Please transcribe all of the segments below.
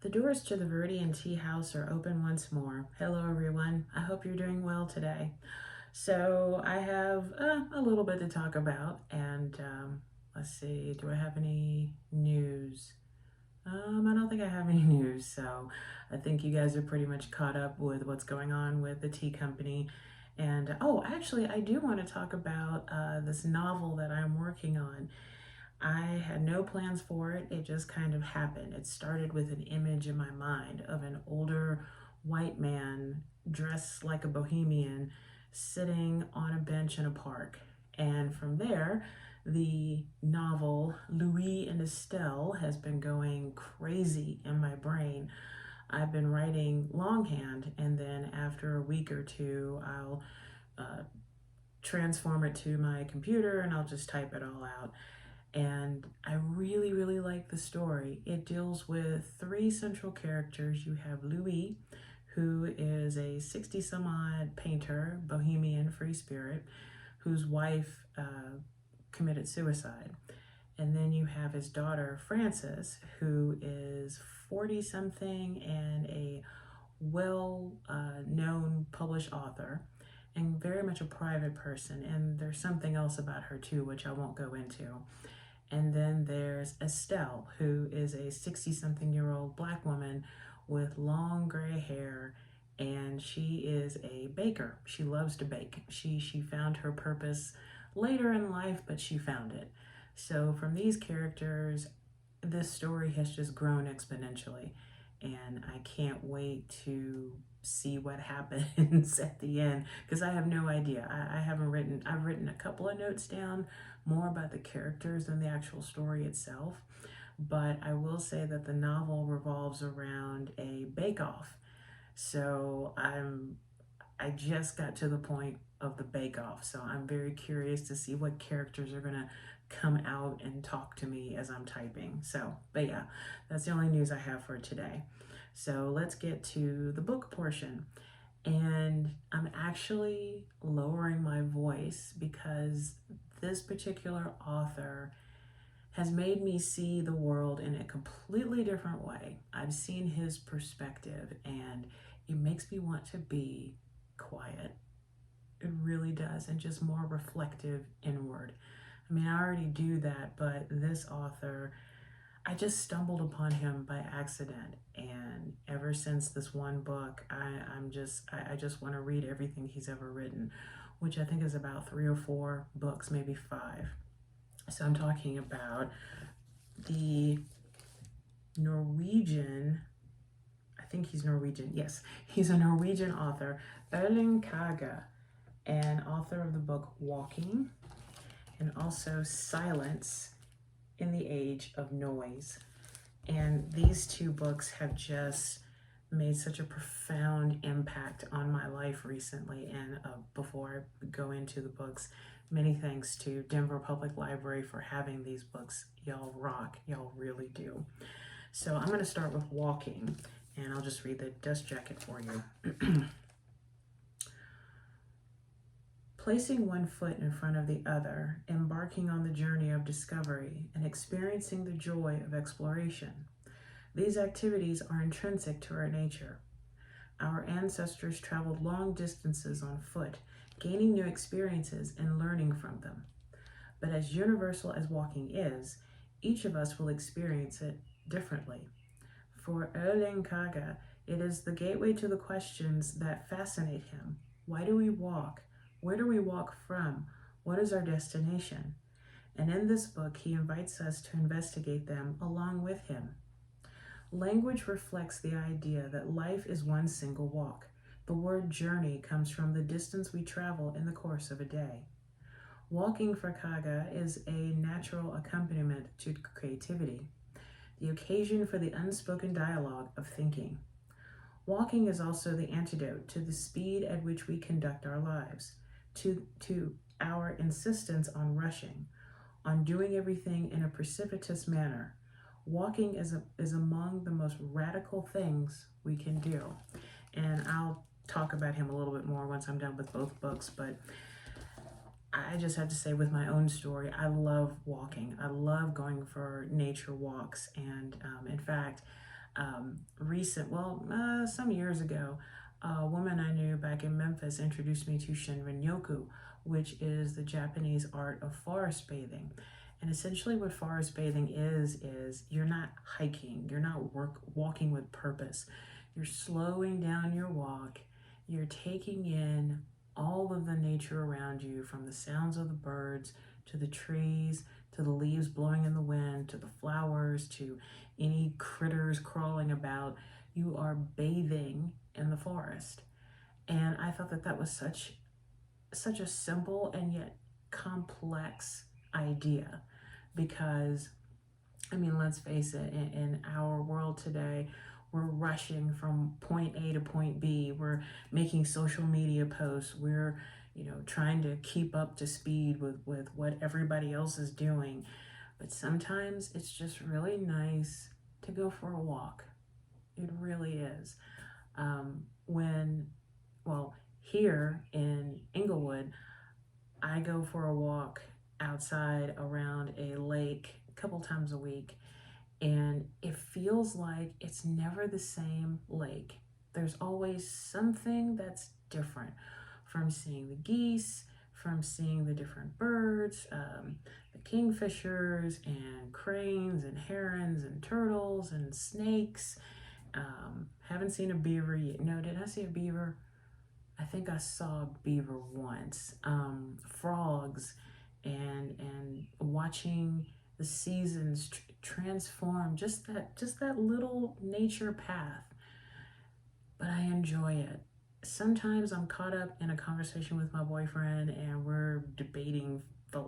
The doors to the Viridian tea house are open once more. Hello everyone, I hope you're doing well today. So I have a little bit to talk about, and let's see, do I have any news? I don't think I have any news, so I think you guys are pretty much caught up with what's going on with the tea company. And oh, actually, I do want to talk about this novel that I'm working on. I had no plans for it. It just kind of happened. It started with an image in my mind of an older white man dressed like a bohemian sitting on a bench in a park. And from there, the novel Louis and Estelle has been going crazy in my brain. I've been writing longhand, and then after a week or two, I'll transform it to my computer and I'll just type it all out. And I really, really like the story. It deals with three central characters. You have Louis, who is a 60 some odd painter, bohemian, free spirit, whose wife committed suicide. And then you have his daughter, Frances, who is 40 something and a well known published author and very much a private person. And there's something else about her too, which I won't go into. And then there's Estelle, who is a 60 something year old Black woman with long gray hair, and she is a baker. She loves to bake. She found her purpose later in life, but she found it. So from these characters, this story has just grown exponentially, and I can't wait to see what happens at the end, because I have no idea. I've written a couple of notes down more about the characters than the actual story itself, but I will say that the novel revolves around a bake-off. So I just got to the point of the bake-off, so I'm very curious to see what characters are gonna come out and talk to me as I'm typing. So, but yeah, that's the only news I have for today. So let's get to the book portion. And I'm actually lowering my voice because this particular author has made me see the world in a completely different way. I've seen his perspective and it makes me want to be quiet. It really does, and just more reflective inward. I mean, I already do that, but this author, I just stumbled upon him by accident, and ever since this one book, I just want to read everything he's ever written, which I think is about 3 or 4 books, maybe 5. So I'm talking about the Norwegian, I think he's Norwegian, yes, he's a Norwegian author, Erling Kagge, and author of the book Walking, and also Silence in the Age of Noise. And these 2 books have just made such a profound impact on my life recently. And before I go into the books, many thanks to Denver Public Library for having these books. Y'all rock, y'all really do. So I'm gonna start with Walking, and I'll just read the dust jacket for you. Placing one foot in front of the other, embarking on the journey of discovery, and experiencing the joy of exploration. These activities are intrinsic to our nature. Our ancestors traveled long distances on foot, gaining new experiences and learning from them. But as universal as walking is, each of us will experience it differently. For Erling Kagge, it is the gateway to the questions that fascinate him. Why do we walk? Where do we walk from? What is our destination? And in this book, he invites us to investigate them along with him. Language reflects the idea that life is one single walk. The word journey comes from the distance we travel in the course of a day. Walking for Kagge is a natural accompaniment to creativity, the occasion for the unspoken dialogue of thinking. Walking is also the antidote to the speed at which we conduct our lives, to our insistence on rushing, on doing everything in a precipitous manner. Walking is among the most radical things we can do. And I'll talk about him a little bit more once I'm done with both books, but I just have to say, with my own story, I love walking. I love going for nature walks. And in fact, Some years ago, a woman I knew back in Memphis introduced me to Shinrin-yoku, which is the Japanese art of forest bathing. And essentially what forest bathing is you're not hiking, you're not walking with purpose. You're slowing down your walk, you're taking in all of the nature around you, from the sounds of the birds to the trees, to the leaves blowing in the wind, to the flowers, to any critters crawling about. You are bathing in the forest. And I thought that that was such a simple and yet complex idea, because I mean, let's face it, in our world today, we're rushing from point A to point B. We're making social media posts. We're, trying to keep up to speed with what everybody else is doing. But sometimes it's just really nice to go for a walk. It really is. When, well, here in Inglewood, I go for a walk outside around a lake a couple times a week, and it feels like it's never the same lake. There's always something that's different, from seeing the geese, from seeing the different birds, the kingfishers and cranes and herons and turtles and snakes. Haven't seen a beaver yet. No, did I see a beaver? I think I saw a beaver once. Frogs, and watching the seasons transform, just that little nature path. But I enjoy it. Sometimes I'm caught up in a conversation with my boyfriend and we're debating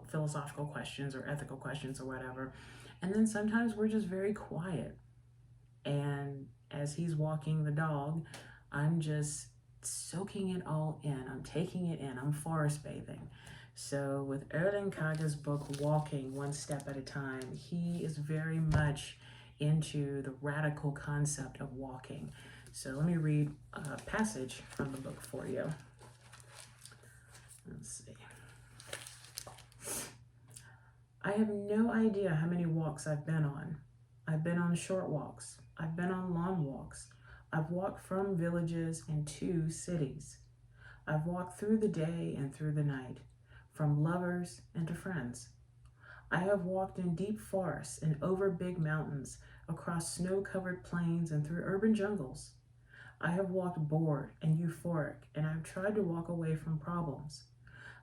philosophical questions or ethical questions or whatever. And then sometimes we're just very quiet. And as he's walking the dog, I'm just soaking it all in. I'm taking it in. I'm forest bathing. So with Erling Kagge's book, Walking One Step at a Time, he is very much into the radical concept of walking. So let me read a passage from the book for you. Let's see. I have no idea how many walks I've been on. I've been on short walks. I've been on long walks. I've walked from villages and to cities. I've walked through the day and through the night, from lovers and to friends. I have walked in deep forests and over big mountains, across snow-covered plains and through urban jungles. I have walked bored and euphoric, and I've tried to walk away from problems.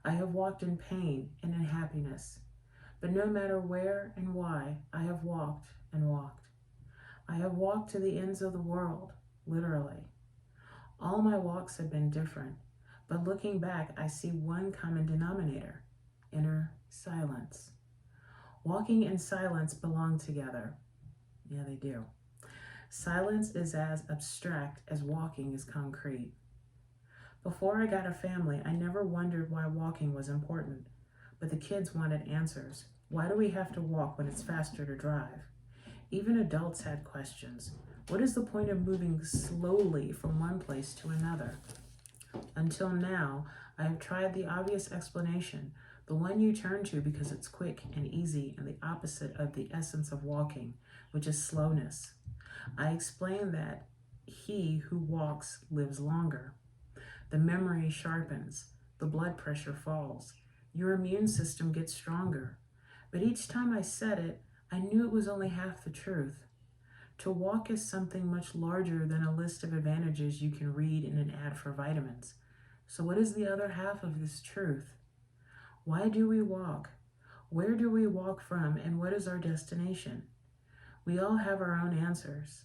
I have walked in pain and in happiness. But no matter where and why, I have walked and walked. I have walked to the ends of the world, literally. All my walks have been different, but looking back, I see one common denominator: inner silence. Walking and silence belong together. Yeah, they do. Silence is as abstract as walking is concrete. Before I got a family, I never wondered why walking was important, but the kids wanted answers. Why do we have to walk when it's faster to drive? Even adults had questions. What is the point of moving slowly from one place to another? Until now, I have tried the obvious explanation, the one you turn to because it's quick and easy and the opposite of the essence of walking, which is slowness. I explain that he who walks lives longer. The memory sharpens, the blood pressure falls, your immune system gets stronger. But each time I said it, I knew it was only half the truth. To walk is something much larger than a list of advantages you can read in an ad for vitamins. So what is the other half of this truth? Why do we walk? Where do we walk from, and what is our destination? We all have our own answers.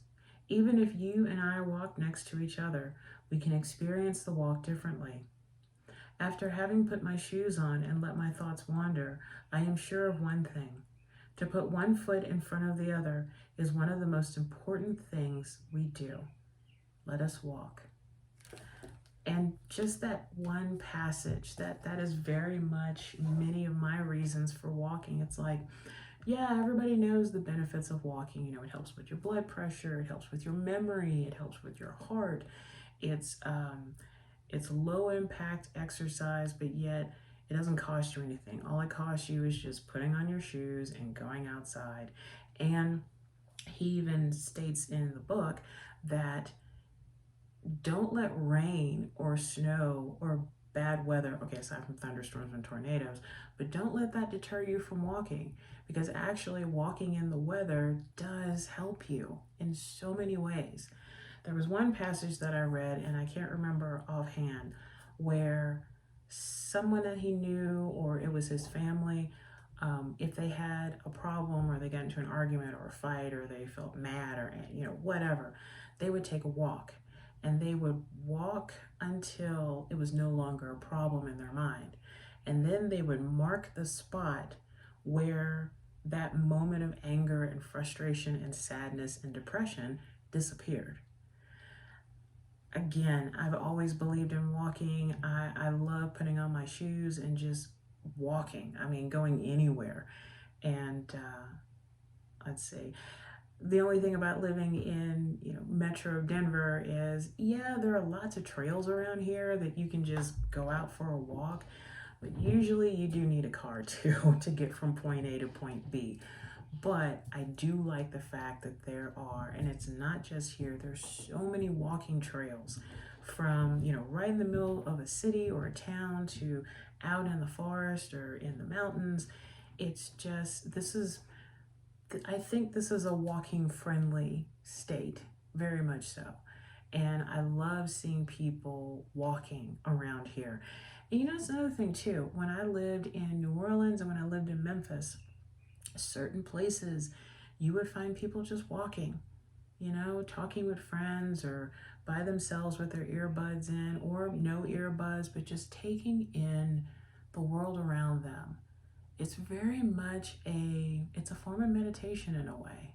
Even if you and I walk next to each other, we can experience the walk differently. After having put my shoes on and let my thoughts wander, I am sure of one thing. To put one foot in front of the other is one of the most important things we do. Let us walk. And just that one passage, that is very much many of my reasons for walking. It's like, yeah, everybody knows the benefits of walking. It helps with your blood pressure, it helps with your memory, it helps with your heart. It's low impact exercise, but yet it doesn't cost you anything. All it costs you is just putting on your shoes and going outside. And He even states in the book that don't let rain or snow or bad weather, okay, aside from thunderstorms and tornadoes, but don't let that deter you from walking, because actually walking in the weather does help you in so many ways. There was one passage that I read, and I can't remember offhand, where someone that he knew, or it was his family, if they had a problem or they got into an argument or a fight or they felt mad or whatever, they would take a walk, and they would walk until it was no longer a problem in their mind, and then they would mark the spot where that moment of anger and frustration and sadness and depression disappeared. Again, I've always believed in walking. I love putting on my shoes and just walking. I mean, going anywhere. And let's see. The only thing about living in, Metro Denver is, yeah, there are lots of trails around here that you can just go out for a walk. But usually you do need a car too to get from point A to point B. But I do like the fact that there are, and it's not just here, there's so many walking trails from, right in the middle of a city or a town to out in the forest or in the mountains. It's just, I think this is a walking friendly state, very much so. And I love seeing people walking around here. And it's another thing too, when I lived in New Orleans and when I lived in Memphis, certain places you would find people just walking, talking with friends or by themselves with their earbuds in, or no earbuds, but just taking in the world around them. It's very much it's a form of meditation in a way,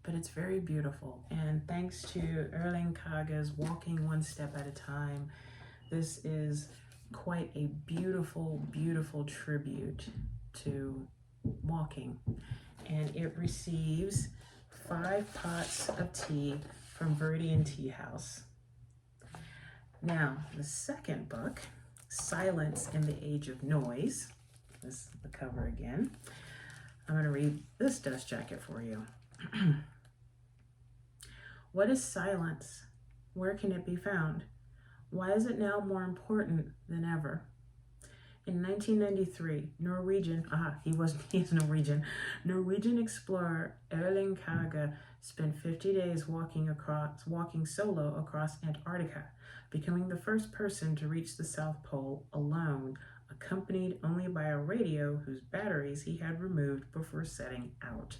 but it's very beautiful. And thanks to Erling Kagge's Walking One Step at a Time, this is quite a beautiful, beautiful tribute to walking. And it receives 5 pots of tea from Viridian Tea House. Now, the second book, Silence in the Age of Noise. This is the cover again. I'm going to read this dust jacket for you. What is silence? Where can it be found? Why is it now more important than ever? In 1993, Norwegian explorer Erling Kagge spent 50 days walking solo across Antarctica, becoming the first person to reach the South Pole alone, accompanied only by a radio whose batteries he had removed before setting out.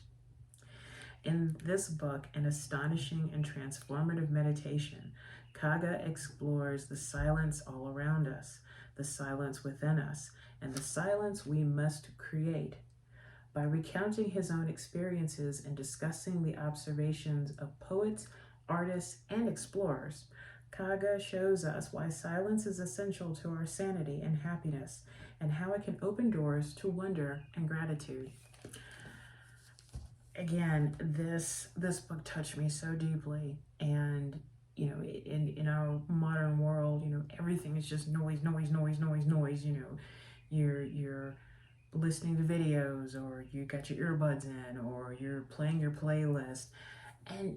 In this book, an astonishing and transformative meditation, Kagge explores the silence all around us, the silence within us, and the silence we must create. By recounting his own experiences and discussing the observations of poets, artists, and explorers, Kagge shows us why silence is essential to our sanity and happiness, and how it can open doors to wonder and gratitude. Again, this book touched me so deeply, and in our modern world, everything is just noise. You're listening to videos, or you got your earbuds in, or you're playing your playlist. And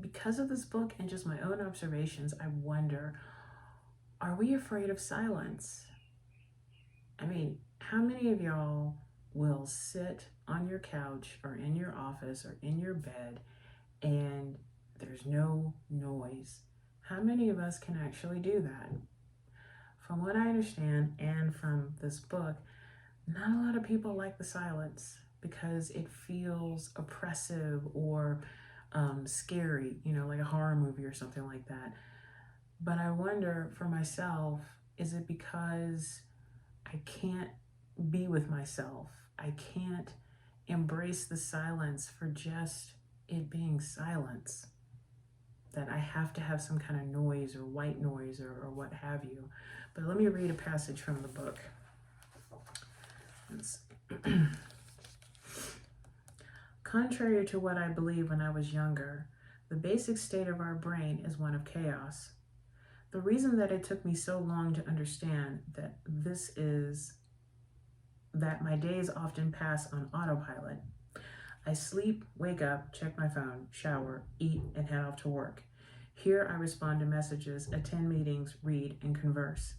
because of this book and just my own observations, I wonder, are we afraid of silence? I mean, how many of y'all will sit on your couch or in your office or in your bed and there's no noise? How many of us can actually do that? From what I understand, and from this book, not a lot of people like the silence because it feels oppressive or scary, like a horror movie or something like that. But I wonder for myself, is it because I can't be with myself? I can't embrace the silence for just it being silence, that I have to have some kind of noise or white noise or what have you. But let me read a passage from the book. Contrary to what I believed when I was younger, the basic state of our brain is one of chaos. The reason that it took me so long to understand that this is that my days often pass on autopilot. I sleep, wake up, check my phone, shower, eat, and head off to work. Here I respond to messages, attend meetings, read, and converse.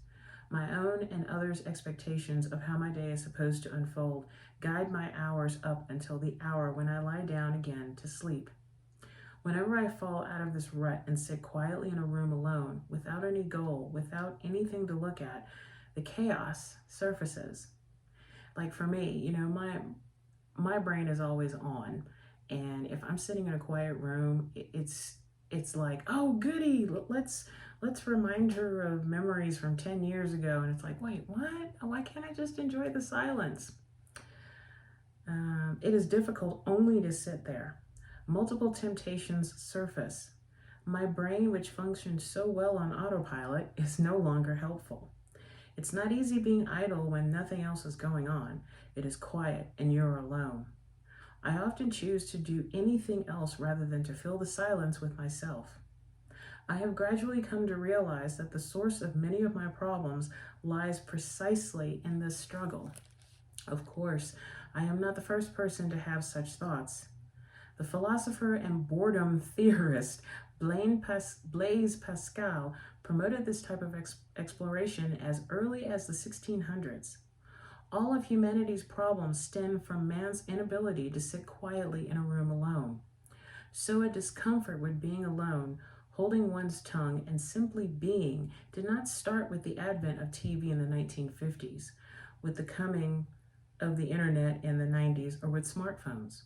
My own and others' expectations of how my day is supposed to unfold guide my hours up until the hour when I lie down again to sleep. Whenever I fall out of this rut and sit quietly in a room alone, without any goal, without anything to look at, the chaos surfaces. Like for me, my brain is always on, and if I'm sitting in a quiet room, it's like, oh goody, let's remind her of memories from 10 years ago, and it's like, wait, what? Why can't I just enjoy the silence? It is difficult only to sit there. Multiple temptations surface. My brain, which functioned so well on autopilot, is no longer helpful. It's not easy being idle when nothing else is going on. It is quiet and you're alone. I often choose to do anything else rather than to fill the silence with myself. I have gradually come to realize that the source of many of my problems lies precisely in this struggle. Of course, I am not the first person to have such thoughts. The philosopher and boredom theorist Blaise Pascal promoted this type of exploration as early as the 1600s. All of humanity's problems stem from man's inability to sit quietly in a room alone. So a discomfort with being alone, holding one's tongue, and simply being did not start with the advent of TV in the 1950s, with the coming of the internet in the 90s, or with smartphones.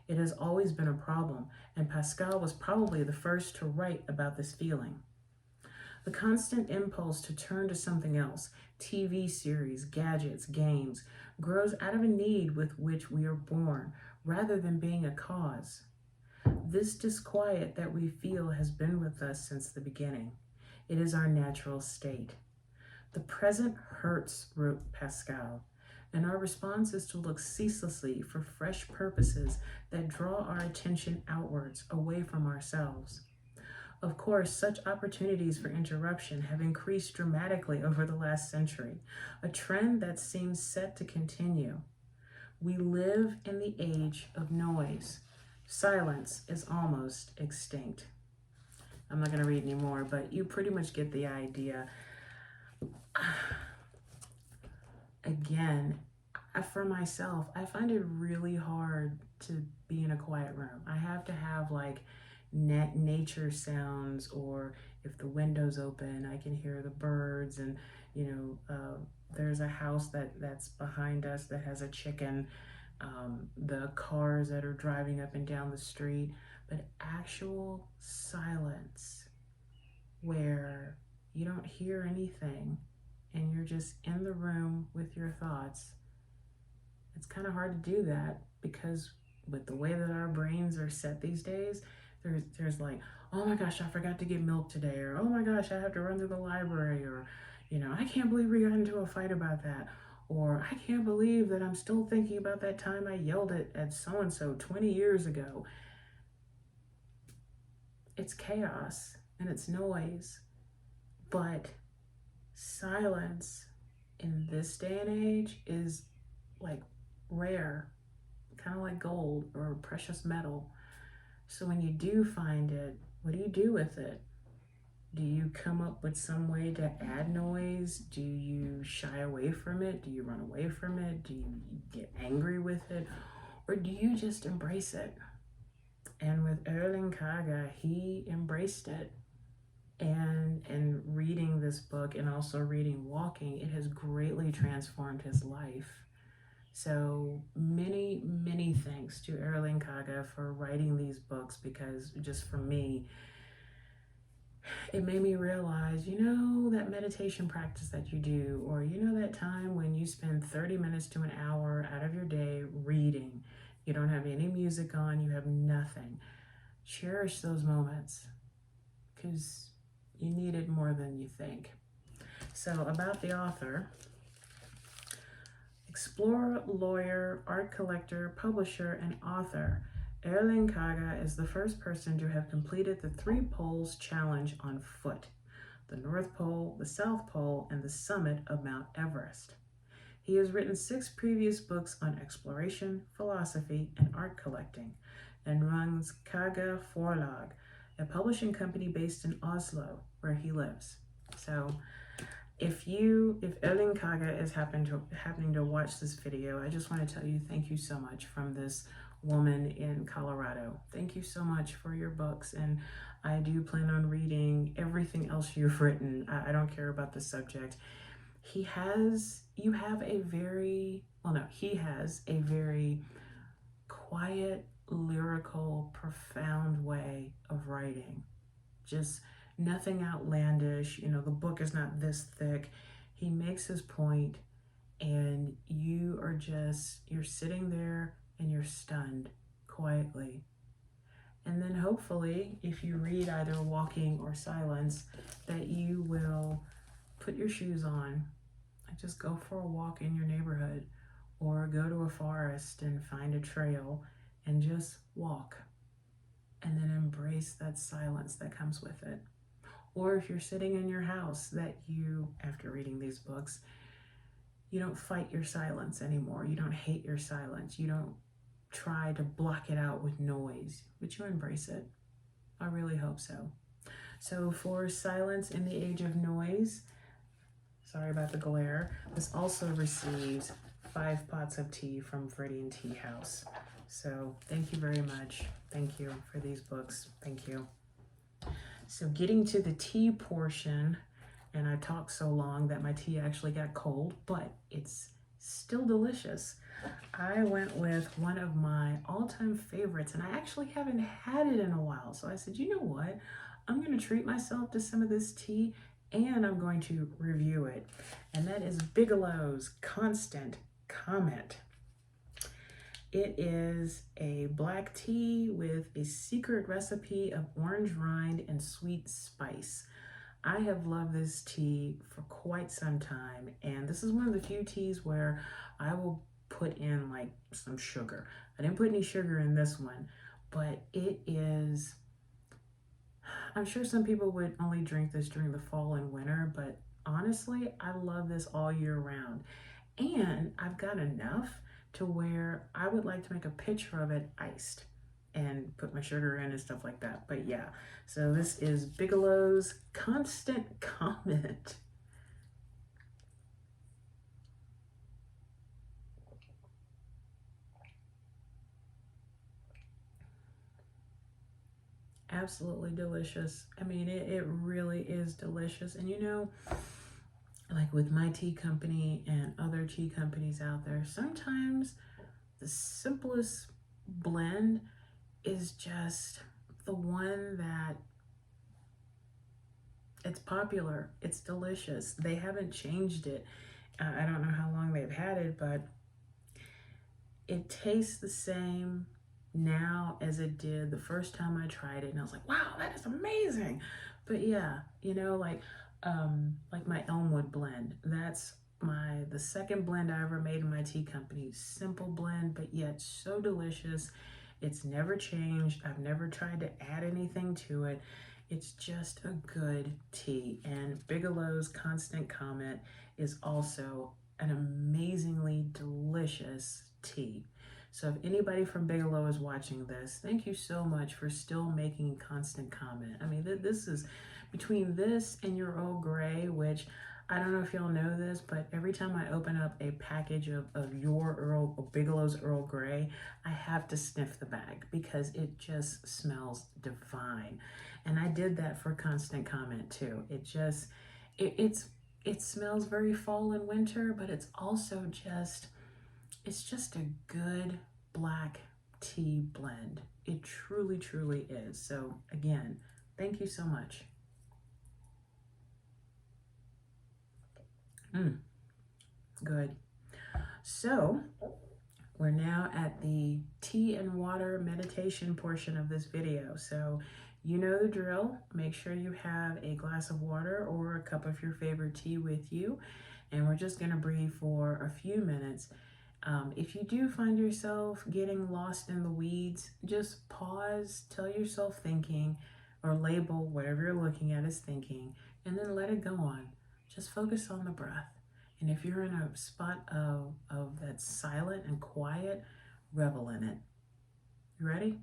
It has always been a problem, and Pascal was probably the first to write about this feeling. The constant impulse to turn to something else, TV series, gadgets, games, grows out of a need with which we are born, rather than being a cause. This disquiet that we feel has been with us since the beginning. It is our natural state. The present hurts, wrote Pascal, and our response is to look ceaselessly for fresh purposes that draw our attention outwards, away from ourselves. Of course, such opportunities for interruption have increased dramatically over the last century, a trend that seems set to continue. We live in the age of noise. Silence is almost extinct. I'm not going to read anymore, but you pretty much get the idea. Again, for myself, I find it really hard to be in a quiet room. I have to have like nature sounds, or if the window's open, I can hear the birds, and there's a house that's behind us that has a chicken, the cars that are driving up and down the street, but actual silence where you don't hear anything and you're just in the room with your thoughts. It's kind of hard to do that because with the way that our brains are set these days, there's like, oh my gosh, I forgot to get milk today, or oh my gosh, I have to run to the library, or I can't believe we got into a fight about that, or I can't believe that I'm still thinking about that time I yelled at so-and-so 20 years ago. It's chaos and it's noise, but silence in this day and age is like rare, kind of like gold or precious metal. So when you do find it, what do you do with it? Do you come up with some way to add noise? Do you shy away from it? Do you run away from it? Do you get angry with it? Or do you just embrace it? And with Erling Kagge, he embraced it. And reading this book and also reading Walking, it has greatly transformed his life. So many, many thanks to Erling Kagge for writing these books, because just for me, it made me realize, that meditation practice that you do, or that time when you spend 30 minutes to an hour out of your day reading. You don't have any music on, you have nothing. Cherish those moments, because you need it more than you think. So about the author: explorer, lawyer, art collector, publisher, and author, Erling Kagge is the first person to have completed the 3 poles challenge on foot: the North Pole, the South Pole, and the summit of Mount Everest. He has written 6 previous books on exploration, philosophy, and art collecting, and runs Kagge Forlag, a publishing company based in Oslo, where he lives. So if Erling Kagge is happening to watch this video, I just want to tell you thank you so much from this woman in Colorado. Thank you so much for your books, and I do plan on reading everything else you've written. I don't care about the subject. He has a very quiet, lyrical, profound way of writing. Just nothing outlandish. You know, the book is not this thick. He makes his point, and you're sitting there and you're stunned quietly. And then hopefully, if you read either Walking or Silence, that you will put your shoes on and just go for a walk in your neighborhood, or go to a forest and find a trail and just walk, and then embrace that silence that comes with it. Or if you're sitting in your house, that you, after reading these books, you don't fight your silence anymore. You don't hate your silence. You don't try to block it out with noise, but you embrace it. I really hope so. So for Silence in the Age of Noise, sorry about the glare, this also received 5 pots of tea from Viridian Tea House. So thank you very much. Thank you for these books. Thank you. So getting to the tea portion, and I talked so long that my tea actually got cold, but it's still delicious. I went with one of my all-time favorites, and I actually haven't had it in a while. So I said, you know what? I'm going to treat myself to some of this tea, and I'm going to review it. And that is Bigelow's Constant Comment. It is a black tea with a secret recipe of orange rind and sweet spice. I have loved this tea for quite some time, and this is one of the few teas where I will put in like some sugar. I didn't put any sugar in this one, but it is, I'm sure some people would only drink this during the fall and winter, but honestly, I love this all year round. And I've got enough to where I would like to make a pitcher of it iced and put my sugar in and stuff like that. But yeah, so this is Bigelow's Constant Comment. Absolutely delicious. I mean, it really is delicious. And you know, like with my tea company and other tea companies out there, sometimes the simplest blend is just the one that it's popular, it's delicious. They haven't changed it. I don't know how long they've had it, but it tastes the same now as it did the first time I tried it, and I was like, wow, that is amazing. But yeah, you know, like my Elmwood blend, that's the second blend I ever made in my tea company. Simple blend, but yet so delicious. It's never changed. I've never tried to add anything to it. It's just a good tea. And Bigelow's Constant Comment is also an amazingly delicious tea. So if anybody from Bigelow is watching this, thank you so much for still making Constant Comment. I mean, this is between this and your Earl Grey, which I don't know if y'all know this, but every time I open up a package of Bigelow's Earl Grey, I have to sniff the bag because it just smells divine. And I did that for Constant Comment too. It smells very fall and winter, but it's also it's just a good black tea blend. It truly, truly is. So again, thank you so much. Good. So we're now at the tea and water meditation portion of this video. So you know the drill. Make sure you have a glass of water or a cup of your favorite tea with you. And we're just gonna breathe for a few minutes. If you do find yourself getting lost in the weeds, just pause, tell yourself thinking, or label whatever you're looking at as thinking, and then let it go on. Just focus on the breath. And if you're in a spot of that's silent and quiet, revel in it. You ready?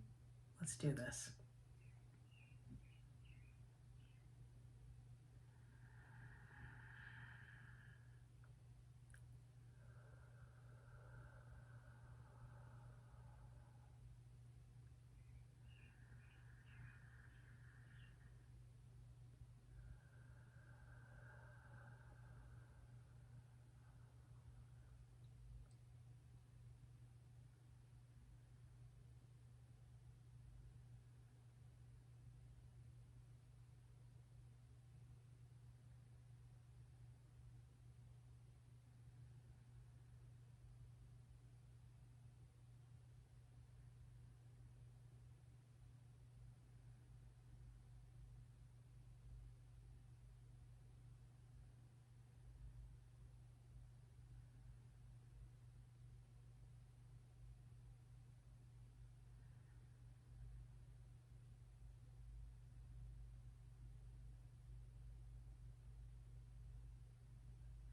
Let's do this.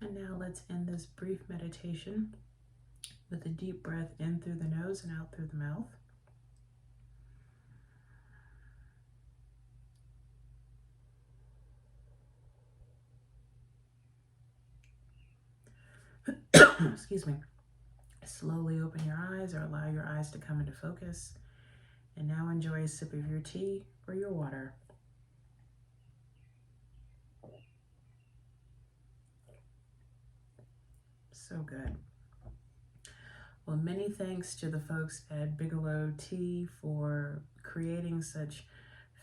And now let's end this brief meditation with a deep breath in through the nose and out through the mouth. Excuse me. Slowly open your eyes or allow your eyes to come into focus. And now enjoy a sip of your tea or your water. So good. Well, many thanks to the folks at Bigelow Tea for creating such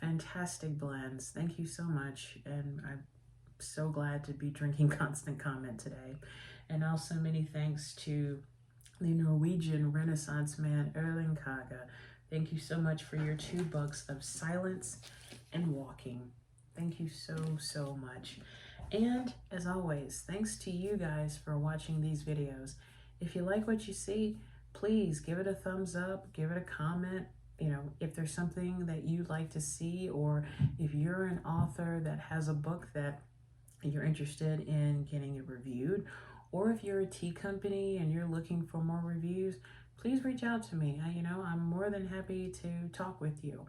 fantastic blends. Thank you so much. And I'm so glad to be drinking Constant Comment today. And also many thanks to the Norwegian Renaissance man, Erling Kagge. Thank you so much for your 2 books of Silence and Walking. Thank you so, so much. And as always, thanks to you guys for watching these videos. If you like what you see, please give it a thumbs up, give it a comment. You know, if there's something that you'd like to see, or if you're an author that has a book that you're interested in getting it reviewed, or if you're a tea company and you're looking for more reviews, please reach out to me. I'm more than happy to talk with you.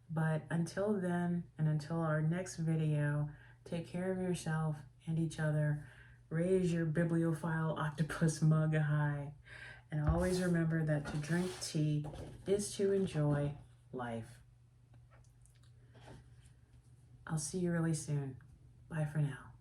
But until then, and until our next video, take care of yourself and each other. Raise your bibliophile octopus mug high. And always remember that to drink tea is to enjoy life. I'll see you really soon. Bye for now.